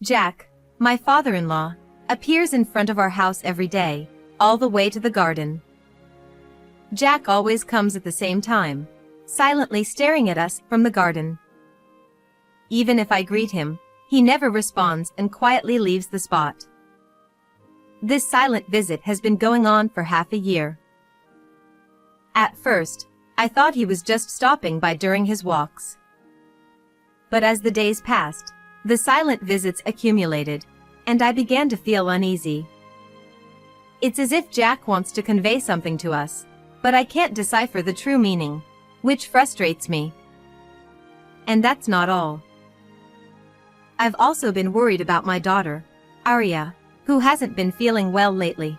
Jack, my father-in-law, appears in front of our house every day, all the way to the garden. Jack always comes at the same time, silently staring at us from the garden. Even if I greet him, he never responds and quietly leaves the spot. This silent visit has been going on for half a year. At first, I thought he was just stopping by during his walks. But as the days passed, the silent visits accumulated, and I began to feel uneasy. It's as if Jack wants to convey something to us, but I can't decipher the true meaning, which frustrates me. And that's not all. I've also been worried about my daughter, Arya, who hasn't been feeling well lately.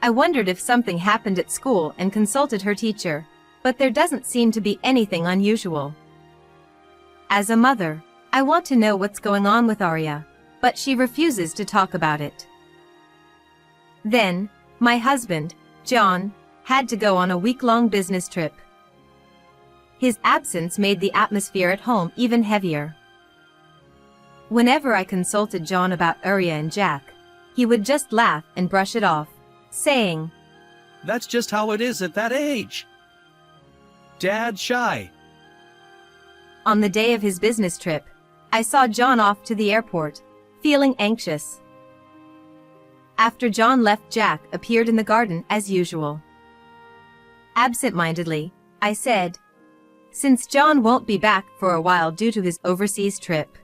I wondered if something happened at school and consulted her teacher, but there doesn't seem to be anything unusual. As a mother, I want to know what's going on with Arya, but she refuses to talk about it. Then, my husband, John, had to go on a week-long business trip. His absence made the atmosphere at home even heavier. Whenever I consulted John about Arya and Jack, he would just laugh and brush it off, saying, "That's just how it is at that age. Dad's shy." On the day of his business trip, I saw John off to the airport, feeling anxious. After John left, Jack appeared in the garden as usual. Absent-mindedly, I said, "Since John won't be back for a while due to his overseas trip."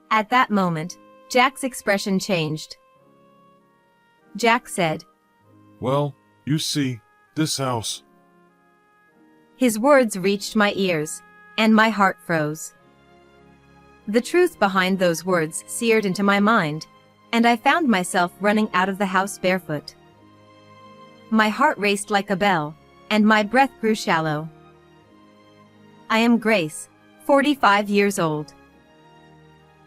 At that moment, Jack's expression changed. Jack said, "Well, you see, this house." His words reached my ears, and my heart froze. The truth behind those words seared into my mind, and I found myself running out of the house barefoot. My heart raced like a bell, and my breath grew shallow. I am Grace, 45 years old.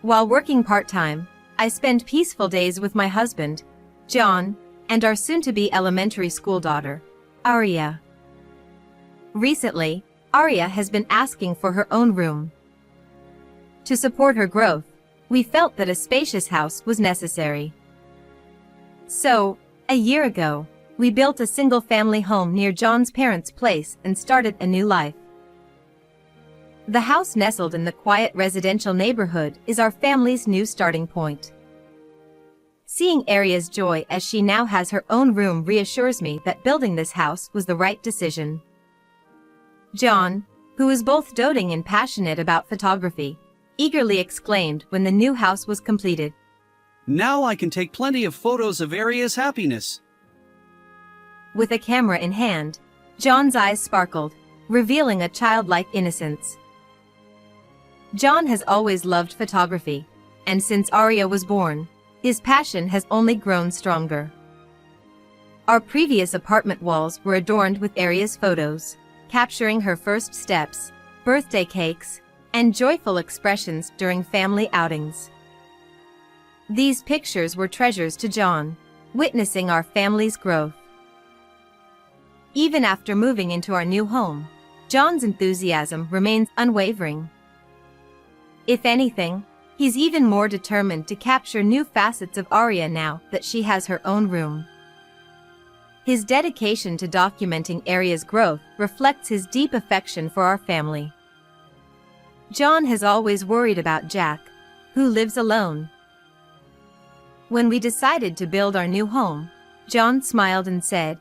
While working part-time, I spend peaceful days with my husband, John, and our soon-to-be elementary school daughter, Arya. Recently, Arya has been asking for her own room. To support her growth, we felt that a spacious house was necessary. So, a year ago, we built a single-family home near John's parents' place and started a new life. The house nestled in the quiet residential neighborhood is our family's new starting point. Seeing Arya's joy as she now has her own room reassures me that building this house was the right decision. John, who is both doting and passionate about photography, eagerly exclaimed when the new house was completed, "Now I can take plenty of photos of Arya's happiness." With a camera in hand, John's eyes sparkled, revealing a childlike innocence. John has always loved photography, and since Arya was born, his passion has only grown stronger. Our previous apartment walls were adorned with Arya's photos, capturing her first steps, birthday cakes, and joyful expressions during family outings. These pictures were treasures to John, witnessing our family's growth. Even after moving into our new home, John's enthusiasm remains unwavering. If anything, he's even more determined to capture new facets of Arya now that she has her own room. His dedication to documenting Arya's growth reflects his deep affection for our family. John has always worried about Jack, who lives alone. When we decided to build our new home, John smiled and said,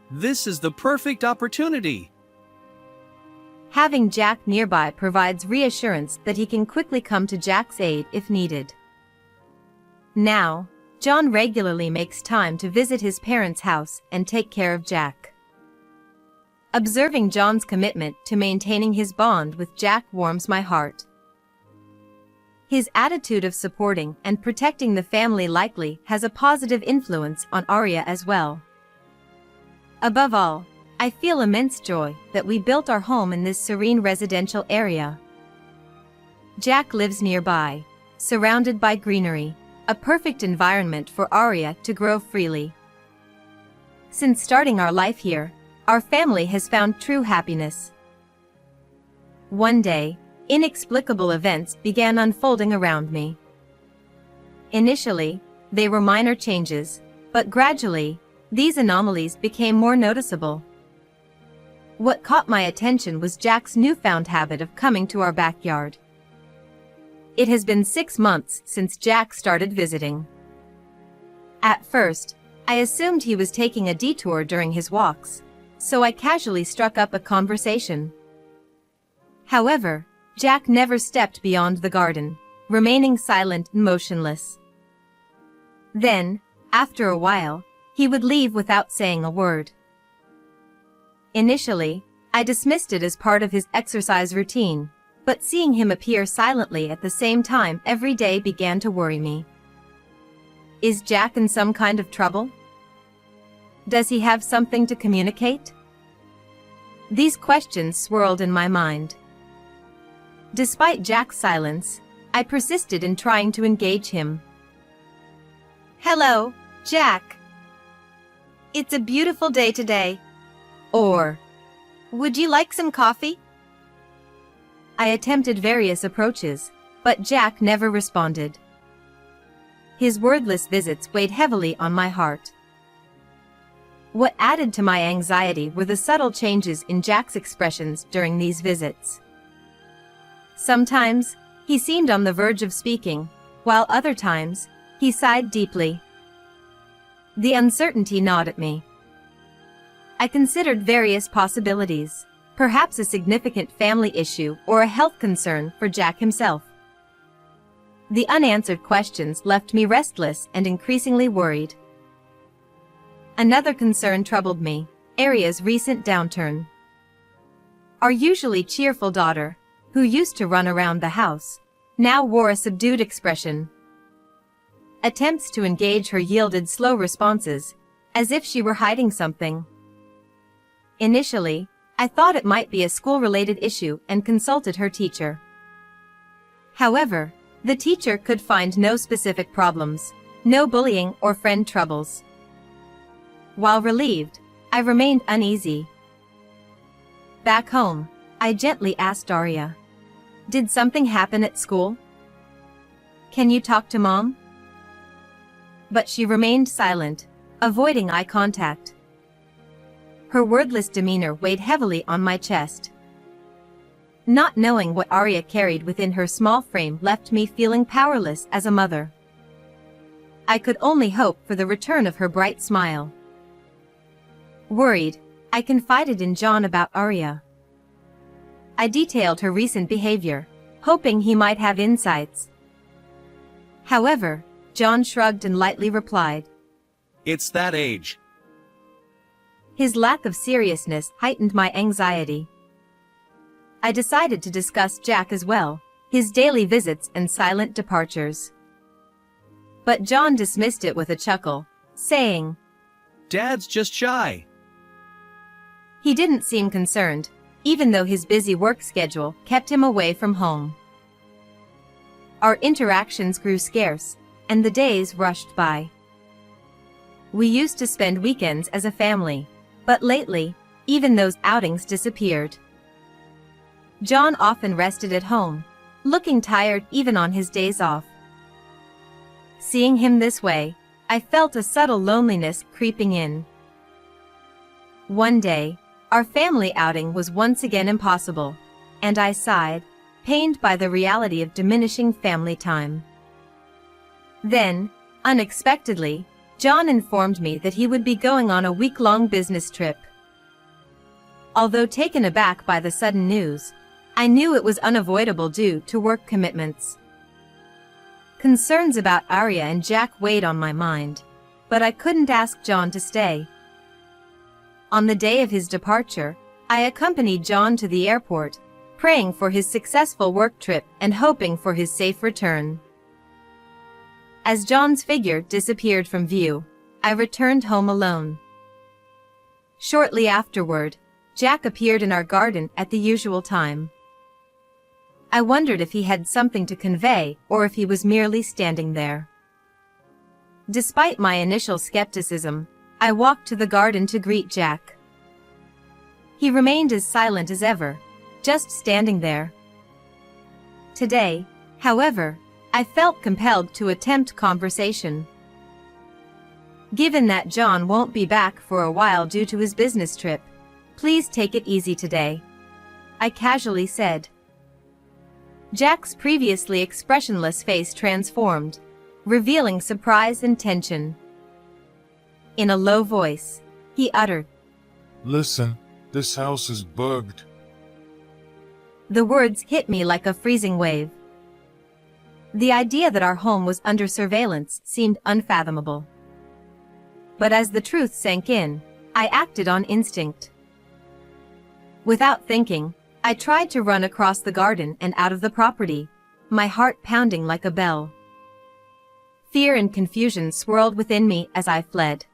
"This is the perfect opportunity." Having Jack nearby provides reassurance that he can quickly come to Jack's aid if needed. Now, John regularly makes time to visit his parents' house and take care of Jack. Observing John's commitment to maintaining his bond with Jack warms my heart. His attitude of supporting and protecting the family likely has a positive influence on Arya as well. Above all, I feel immense joy that we built our home in this serene residential area. Jack lives nearby, surrounded by greenery, a perfect environment for Arya to grow freely. Since starting our life here, our family has found true happiness. One day, inexplicable events began unfolding around me. Initially, they were minor changes, but gradually, these anomalies became more noticeable. What caught my attention was Jack's newfound habit of coming to our backyard. It has been 6 months since Jack started visiting. At first, I assumed he was taking a detour during his walks, so I casually struck up a conversation. However, Jack never stepped beyond the garden, remaining silent and motionless. Then, after a while, he would leave without saying a word. Initially, I dismissed it as part of his exercise routine, but seeing him appear silently at the same time every day began to worry me. Is Jack in some kind of trouble? Does he have something to communicate? These questions swirled in my mind. Despite Jack's silence, I persisted in trying to engage him. "Hello, Jack. It's a beautiful day today." Or, "Would you like some coffee?" I attempted various approaches, but Jack never responded. His wordless visits weighed heavily on my heart. What added to my anxiety were the subtle changes in Jack's expressions during these visits. Sometimes, he seemed on the verge of speaking, while other times, he sighed deeply. The uncertainty gnawed at me. I considered various possibilities, perhaps a significant family issue or a health concern for Jack himself. The unanswered questions left me restless and increasingly worried. Another concern troubled me, Aria's recent downturn. Our usually cheerful daughter, who used to run around the house, now wore a subdued expression. Attempts to engage her yielded slow responses, as if she were hiding something. Initially, I thought it might be a school-related issue and consulted her teacher. However, the teacher could find no specific problems, no bullying or friend troubles. While relieved, I remained uneasy. Back home, I gently asked Aria, "Did something happen at school? Can you talk to Mom?" But she remained silent, avoiding eye contact. Her wordless demeanor weighed heavily on my chest. Not knowing what Aria carried within her small frame left me feeling powerless as a mother. I could only hope for the return of her bright smile. Worried, I confided in John about Aria. I detailed her recent behavior, hoping he might have insights. However, John shrugged and lightly replied, It's that age. His lack of seriousness heightened my anxiety. I decided to discuss Jack as well, his daily visits and silent departures. But John dismissed it with a chuckle, saying, Dad's just shy. He didn't seem concerned, even though his busy work schedule kept him away from home. Our interactions grew scarce, and the days rushed by. We used to spend weekends as a family, but lately, even those outings disappeared. John often rested at home, looking tired even on his days off. Seeing him this way, I felt a subtle loneliness creeping in. One day, our family outing was once again impossible, and I sighed, pained by the reality of diminishing family time. Then, unexpectedly, John informed me that he would be going on a week-long business trip. Although taken aback by the sudden news, I knew it was unavoidable due to work commitments. Concerns about Aria and Jack weighed on my mind, but I couldn't ask John to stay. On the day of his departure, I accompanied John to the airport, praying for his successful work trip and hoping for his safe return. As John's figure disappeared from view, I returned home alone. Shortly afterward, Jack appeared in our garden at the usual time. I wondered if he had something to convey or if he was merely standing there. Despite my initial skepticism, I walked to the garden to greet Jack. He remained as silent as ever, just standing there. Today, however, I felt compelled to attempt conversation. Given that John won't be back for a while due to his business trip, please take it easy today, I casually said. Jack's previously expressionless face transformed, revealing surprise and tension. In a low voice, he uttered, Listen, this house is bugged. The words hit me like a freezing wave. The idea that our home was under surveillance seemed unfathomable. But as the truth sank in, I acted on instinct. Without thinking, I tried to run across the garden and out of the property, my heart pounding like a bell. Fear and confusion swirled within me as I fled.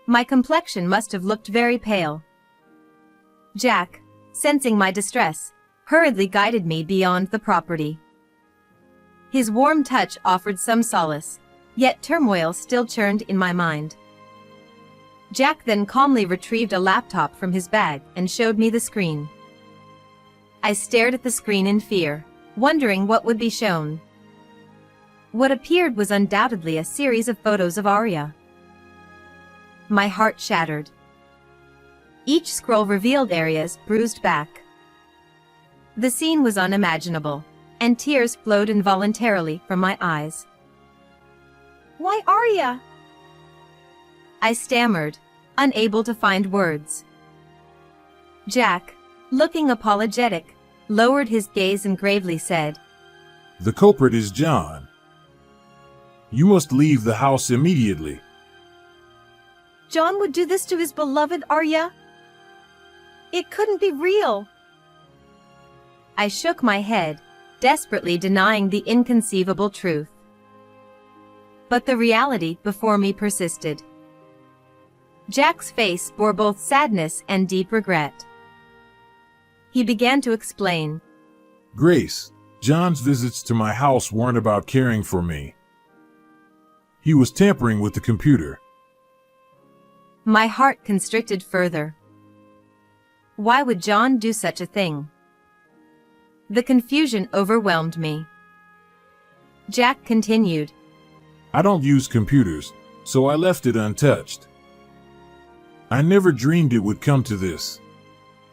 My complexion must have looked very pale. Jack, sensing my distress, hurriedly guided me beyond the property. His warm touch offered some solace, yet turmoil still churned in my mind. Jack then calmly retrieved a laptop from his bag and showed me the screen. I stared at the screen in fear, wondering what would be shown. What appeared was undoubtedly a series of photos of Arya. My heart shattered. Each scroll revealed Arya's bruised back. The scene was unimaginable, and tears flowed involuntarily from my eyes. "Why Arya?" I stammered, unable to find words. Jack, looking apologetic, lowered his gaze and gravely said, The culprit is John. You must leave the house immediately. "John would do this to his beloved Arya? It couldn't be real." I shook my head, desperately denying the inconceivable truth. But the reality before me persisted. Jack's face bore both sadness and deep regret. He began to explain. Grace, John's visits to my house weren't about caring for me. He was tampering with the computer. My heart constricted further. Why would John do such a thing? The confusion overwhelmed me. Jack continued. I don't use computers, so I left it untouched. I never dreamed it would come to this.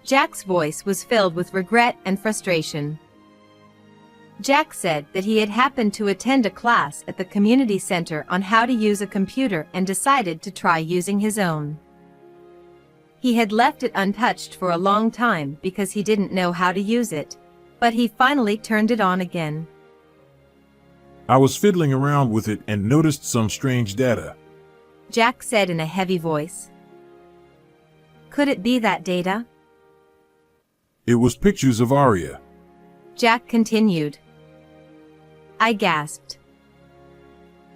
Jack's voice was filled with regret and frustration. Jack said that he had happened to attend a class at the community center on how to use a computer and decided to try using his own. He had left it untouched for a long time because he didn't know how to use it, but he finally turned it on again. I was fiddling around with it and noticed some strange data. Jack said in a heavy voice. Could it be that data? It was pictures of Arya. Jack continued. I gasped.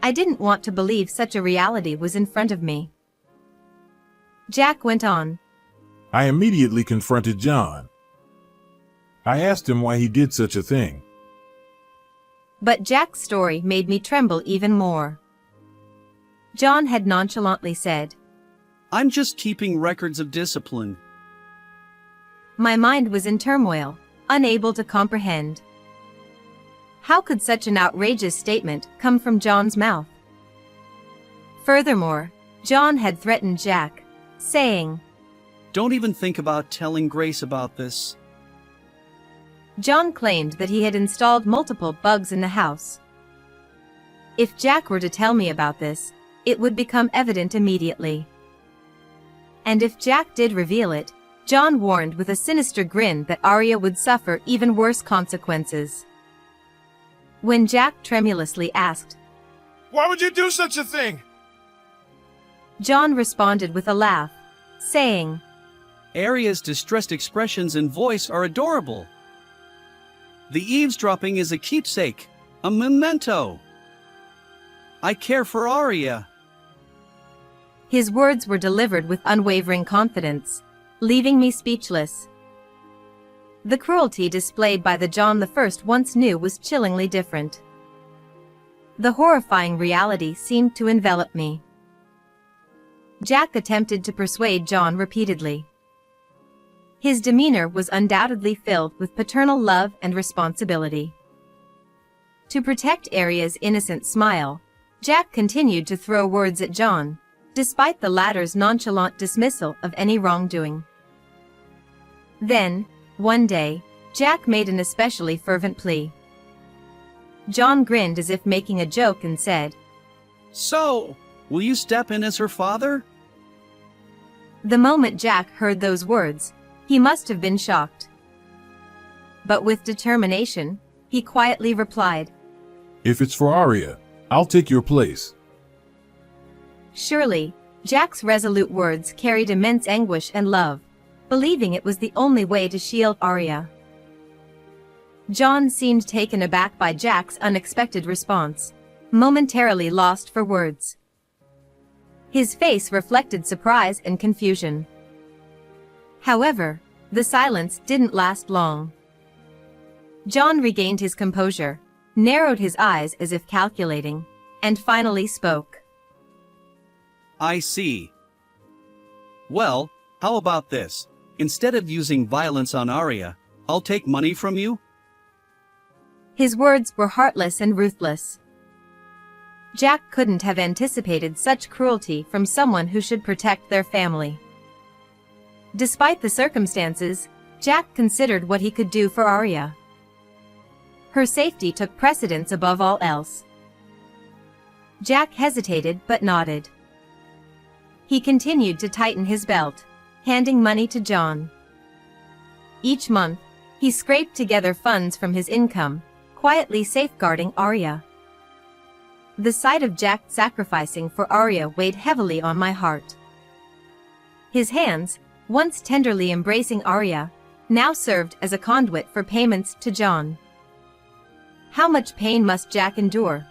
I didn't want to believe such a reality was in front of me. Jack went on. I immediately confronted John. I asked him why he did such a thing. But Jack's story made me tremble even more. John had nonchalantly said, I'm just keeping records of discipline. My mind was in turmoil, unable to comprehend. How could such an outrageous statement come from John's mouth? Furthermore, John had threatened Jack, saying, Don't even think about telling Grace about this. John claimed that he had installed multiple bugs in the house. If Jack were to tell me about this, it would become evident immediately. And if Jack did reveal it, John warned with a sinister grin that Arya would suffer even worse consequences. When Jack tremulously asked, Why would you do such a thing? John responded with a laugh, saying, Arya's distressed expressions and voice are adorable. The eavesdropping is a keepsake, a memento. I care for Arya. His words were delivered with unwavering confidence, leaving me speechless. The cruelty displayed by the John I once knew was chillingly different. The horrifying reality seemed to envelop me. Jack attempted to persuade John repeatedly. His demeanor was undoubtedly filled with paternal love and responsibility. To protect Arya's innocent smile, Jack continued to throw words at John, despite the latter's nonchalant dismissal of any wrongdoing. Then, one day, Jack made an especially fervent plea. John grinned as if making a joke and said, "So, will you step in as her father?" The moment Jack heard those words, he must have been shocked. But with determination, he quietly replied, If it's for Arya, I'll take your place. Surely, Jack's resolute words carried immense anguish and love, believing it was the only way to shield Arya. John seemed taken aback by Jack's unexpected response, momentarily lost for words. His face reflected surprise and confusion. However, the silence didn't last long. John regained his composure, narrowed his eyes as if calculating, and finally spoke. "I see. Well, how about this? Instead of using violence on Arya, I'll take money from you?" His words were heartless and ruthless. Jack couldn't have anticipated such cruelty from someone who should protect their family. Despite the circumstances, Jack considered what he could do for Arya. Her safety took precedence above all else. Jack hesitated but nodded. He continued to tighten his belt, handing money to John. Each month, he scraped together funds from his income, quietly safeguarding Arya. The sight of Jack sacrificing for Arya weighed heavily on my heart. His hands, once tenderly embracing Arya, now served as a conduit for payments to John. How much pain must Jack endure?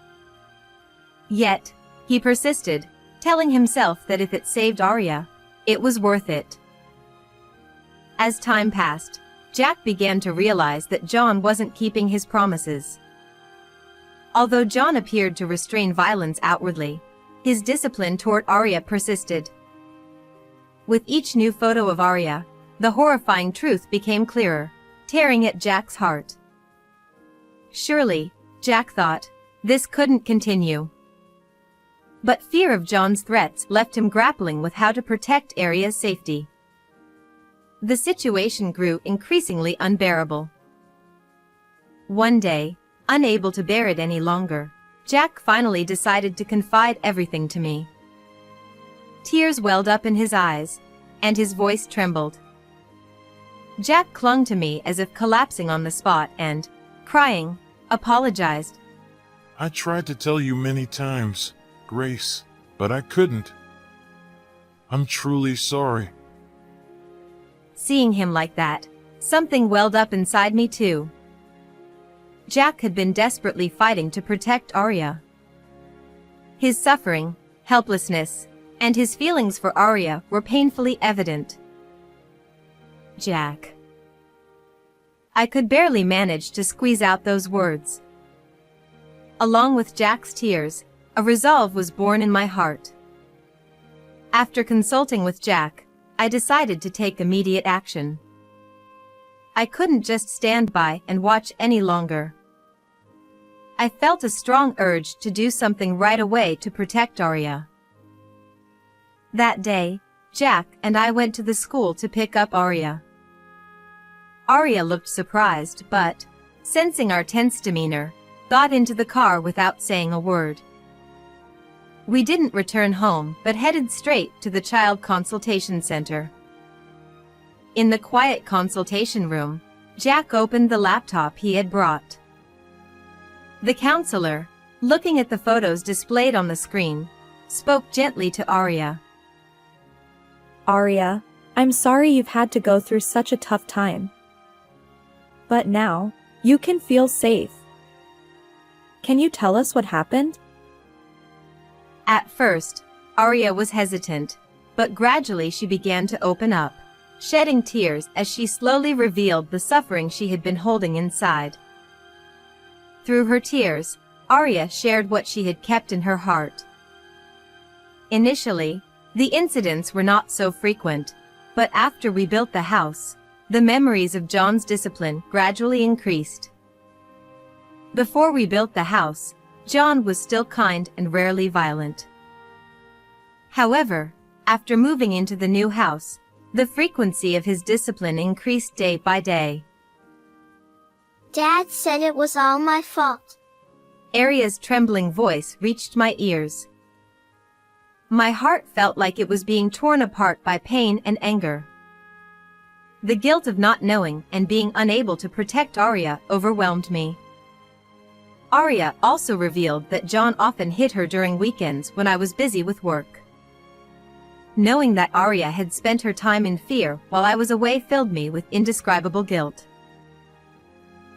Yet, he persisted, telling himself that if it saved Arya, it was worth it. As time passed, Jack began to realize that John wasn't keeping his promises. Although John appeared to restrain violence outwardly, his discipline toward Arya persisted. With each new photo of Arya, the horrifying truth became clearer, tearing at Jack's heart. Surely, Jack thought, this couldn't continue. But fear of John's threats left him grappling with how to protect Arya's safety. The situation grew increasingly unbearable. One day, unable to bear it any longer, Jack finally decided to confide everything to me. Tears welled up in his eyes, and his voice trembled. Jack clung to me as if collapsing on the spot and, crying, apologized. I tried to tell you many times, Grace, but I couldn't. I'm truly sorry. Seeing him like that, something welled up inside me too. Jack had been desperately fighting to protect Arya. His suffering, helplessness, and his feelings for Arya were painfully evident. Jack. I could barely manage to squeeze out those words. Along with Jack's tears, a resolve was born in my heart. After consulting with Jack, I decided to take immediate action. I couldn't just stand by and watch any longer. I felt a strong urge to do something right away to protect Arya. That day, Jack and I went to the school to pick up Arya. Arya looked surprised but, sensing our tense demeanor, got into the car without saying a word. We didn't return home but headed straight to the child consultation center. In the quiet consultation room, Jack opened the laptop he had brought. The counselor, looking at the photos displayed on the screen, spoke gently to Arya. Arya, I'm sorry you've had to go through such a tough time. But now, you can feel safe. Can you tell us what happened? At first, Arya was hesitant, but gradually she began to open up, shedding tears as she slowly revealed the suffering she had been holding inside. Through her tears, Arya shared what she had kept in her heart. Initially, the incidents were not so frequent, but after we built the house, the memories of John's discipline gradually increased. Before we built the house, John was still kind and rarely violent. However, after moving into the new house, the frequency of his discipline increased day by day. Dad said it was all my fault. Arya's trembling voice reached my ears. My heart felt like it was being torn apart by pain and anger. The guilt of not knowing and being unable to protect Arya overwhelmed me. Arya also revealed that John often hit her during weekends when I was busy with work. Knowing that Arya had spent her time in fear while I was away filled me with indescribable guilt.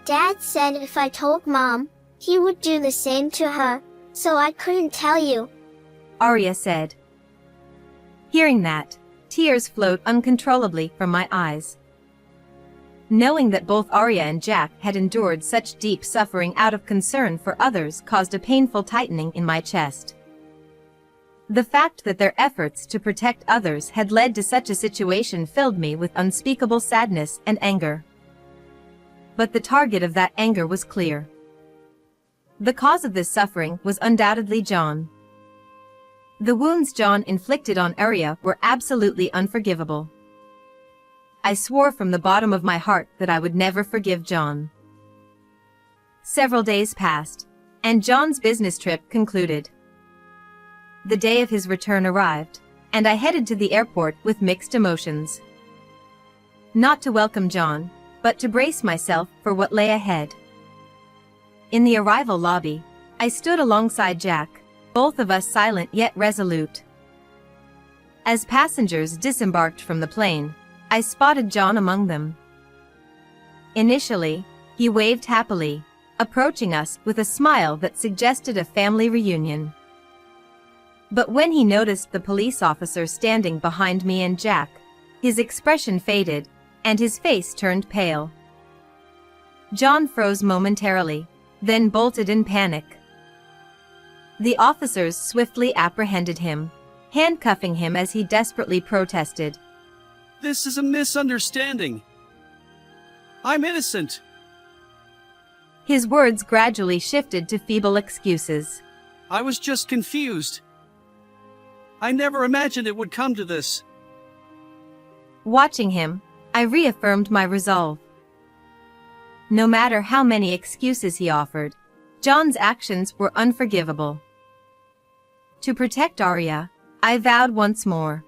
Dad said if I told Mom, he would do the same to her, so I couldn't tell you, Arya said. Hearing that, tears flowed uncontrollably from my eyes. Knowing that both Arya and Jack had endured such deep suffering out of concern for others caused a painful tightening in my chest. The fact that their efforts to protect others had led to such a situation filled me with unspeakable sadness and anger. But the target of that anger was clear. The cause of this suffering was undoubtedly John. The wounds John inflicted on Arya were absolutely unforgivable. I swore from the bottom of my heart that I would never forgive John. Several days passed, and John's business trip concluded. The day of his return arrived, and I headed to the airport with mixed emotions. Not to welcome John, but to brace myself for what lay ahead. In the arrival lobby, I stood alongside Jack, both of us silent yet resolute. As passengers disembarked from the plane, I spotted John among them. Initially, he waved happily, approaching us with a smile that suggested a family reunion. But when he noticed the police officer standing behind me and Jack, his expression faded, and his face turned pale. John froze momentarily, then bolted in panic. The officers swiftly apprehended him, handcuffing him as he desperately protested. This is a misunderstanding. I'm innocent. His words gradually shifted to feeble excuses. I was just confused. I never imagined it would come to this. Watching him, I reaffirmed my resolve. No matter how many excuses he offered, John's actions were unforgivable. To protect Arya, I vowed once more.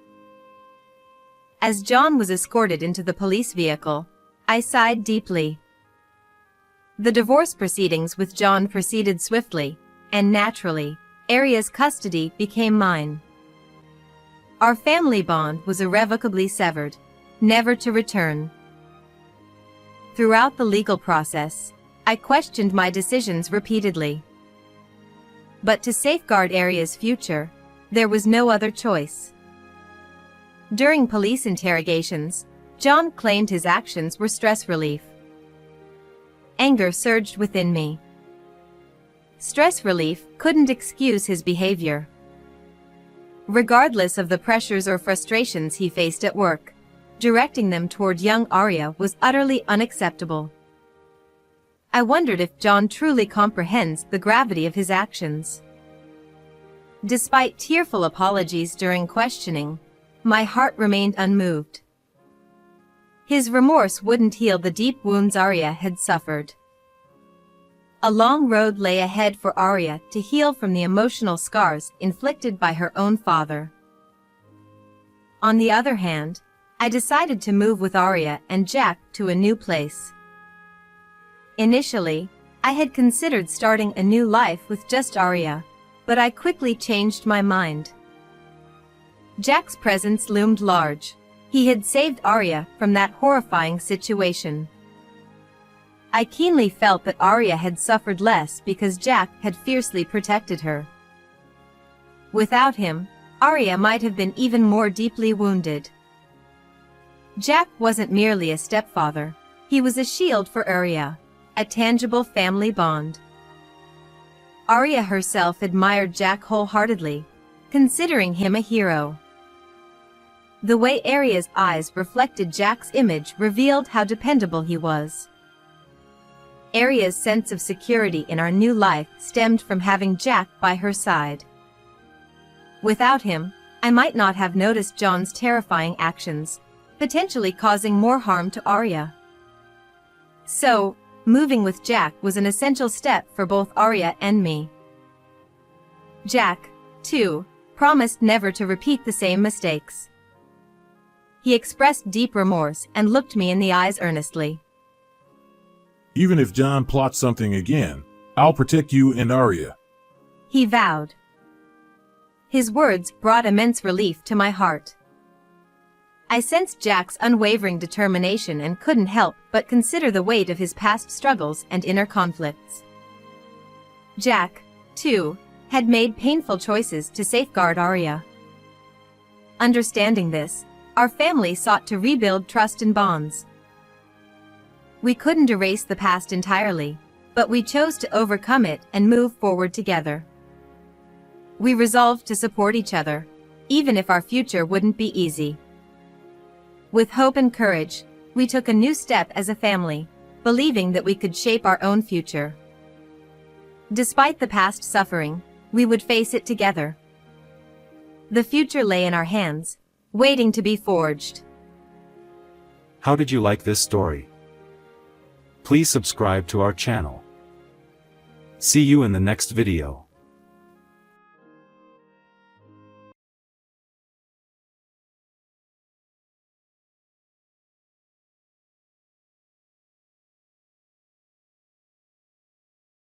As John was escorted into the police vehicle, I sighed deeply. The divorce proceedings with John proceeded swiftly, and naturally, Arya's custody became mine. Our family bond was irrevocably severed, never to return. Throughout the legal process, I questioned my decisions repeatedly. But to safeguard Arya's future, there was no other choice. During police interrogations, John claimed his actions were stress relief. Anger surged within me. Stress relief couldn't excuse his behavior. Regardless of the pressures or frustrations he faced at work, directing them toward young Arya was utterly unacceptable. I wondered if John truly comprehends the gravity of his actions. Despite tearful apologies during questioning, my heart remained unmoved. His remorse wouldn't heal the deep wounds Arya had suffered. A long road lay ahead for Arya to heal from the emotional scars inflicted by her own father. On the other hand, I decided to move with Arya and Jack to a new place. Initially, I had considered starting a new life with just Arya, but I quickly changed my mind. Jack's presence loomed large. He had saved Arya from that horrifying situation. I keenly felt that Arya had suffered less because Jack had fiercely protected her. Without him, Arya might have been even more deeply wounded. Jack wasn't merely a stepfather. He was a shield for Arya, a tangible family bond. Arya herself admired Jack wholeheartedly, considering him a hero. The way Arya's eyes reflected Jack's image revealed how dependable he was. Arya's sense of security in our new life stemmed from having Jack by her side. Without him, I might not have noticed John's terrifying actions, potentially causing more harm to Arya. So, moving with Jack was an essential step for both Arya and me. Jack, too, promised never to repeat the same mistakes. He expressed deep remorse and looked me in the eyes earnestly. Even if John plots something again, I'll protect you and Arya. He vowed. His words brought immense relief to my heart. I sensed Jack's unwavering determination and couldn't help but consider the weight of his past struggles and inner conflicts. Jack, too, had made painful choices to safeguard Arya. Understanding this, our family sought to rebuild trust and bonds. We couldn't erase the past entirely, but we chose to overcome it and move forward together. We resolved to support each other, even if our future wouldn't be easy. With hope and courage, we took a new step as a family, believing that we could shape our own future. Despite the past suffering, we would face it together. The future lay in our hands, waiting to be forged. How did you like this story? Please subscribe to our channel. See you in the next video.